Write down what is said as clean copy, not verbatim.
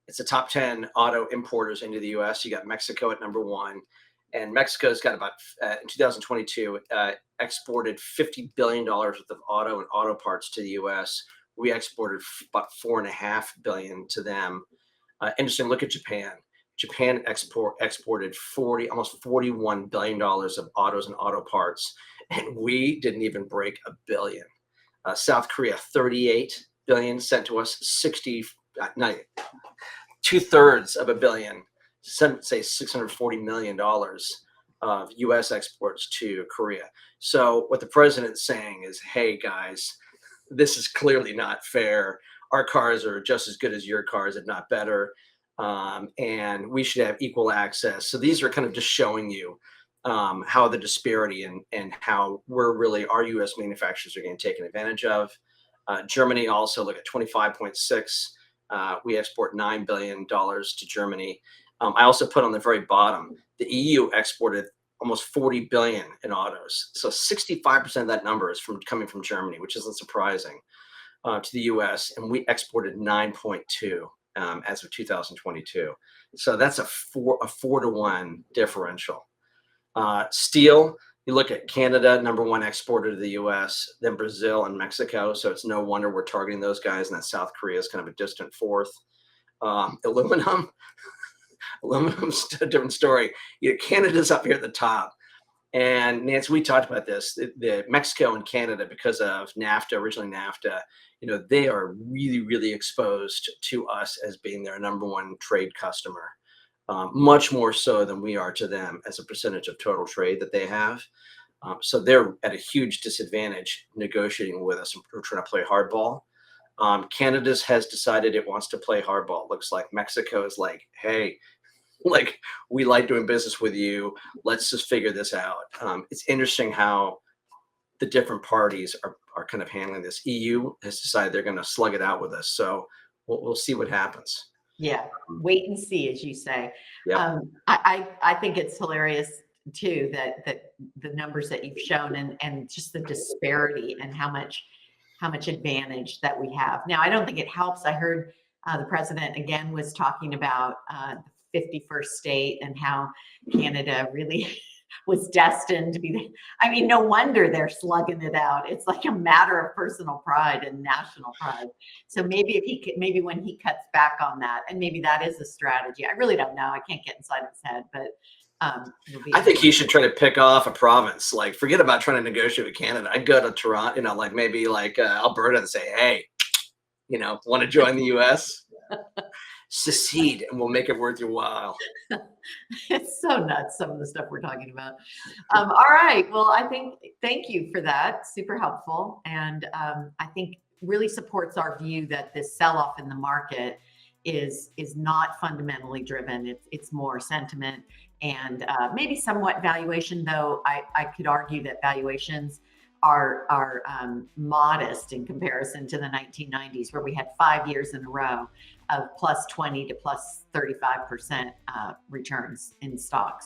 It's the top 10 auto importers into the US. You got Mexico at number one. And Mexico's got about, in 2022, exported $50 billion worth of auto and auto parts to the US. We exported about 4.5 billion to them. Interesting. Look at Japan. Japan exported almost $41 billion of autos and auto parts, and we didn't even break a billion. South Korea, 38 billion sent to us, 60, not two-thirds of a billion, say $640 million of U.S. exports to Korea. So what the president's saying is, hey guys, this is clearly not fair. Our cars are just as good as your cars, if not better, and we should have equal access. So these are kind of just showing you how the disparity and how our U.S. manufacturers are getting taken advantage of. Germany also, look at 25.6. We export $9 billion to Germany. I also put on the very bottom, the EU exported almost 40 billion in autos. So 65% of that number is coming from Germany, which isn't surprising, to the US, and we exported 9.2 as of 2022. So that's a 4-to-1 differential. Steel, you look at Canada, number one exporter to the US, then Brazil and Mexico. So it's no wonder we're targeting those guys, and that South Korea is kind of a distant fourth. Aluminum, aluminum's a different story. Canada's up here at the top. And Nancy, we talked about this. The Mexico and Canada, because of NAFTA, originally NAFTA, they are really, really exposed to us as being their number one trade customer, much more so than we are to them as a percentage of total trade that they have. So they're at a huge disadvantage negotiating with us. We're trying to play hardball. Canada has decided it wants to play hardball. It looks like Mexico is like, hey, like, we like doing business with you. Let's just figure this out. It's interesting how the different parties are kind of handling this. EU has decided they're going to slug it out with us. So we'll see what happens. Yeah, wait and see, as you say. Yeah. I think it's hilarious too that the numbers that you've shown and just the disparity and how much advantage that we have. Now, I don't think it helps. I heard the president again was talking about the 51st state and how Canada really was destined to be. I mean, no wonder they're slugging it out. It's like a matter of personal pride and national pride. So maybe when he cuts back on that, and maybe that is a strategy. I really don't know. I can't get inside his head, but I think he should try to pick off a province. Like, forget about trying to negotiate with Canada. I'd go to Toronto, like maybe like Alberta, and say, hey, want to join the U.S.? Secede, and we'll make it worth your while. It's so nuts, some of the stuff we're talking about. All right. Well, thank you for that. Super helpful. And I think really supports our view that this sell-off in the market is not fundamentally driven. It's more sentiment and maybe somewhat valuation, though I could argue that valuations are modest in comparison to the 1990s, where we had 5 years in a row of plus 20 to plus 35% returns in stocks.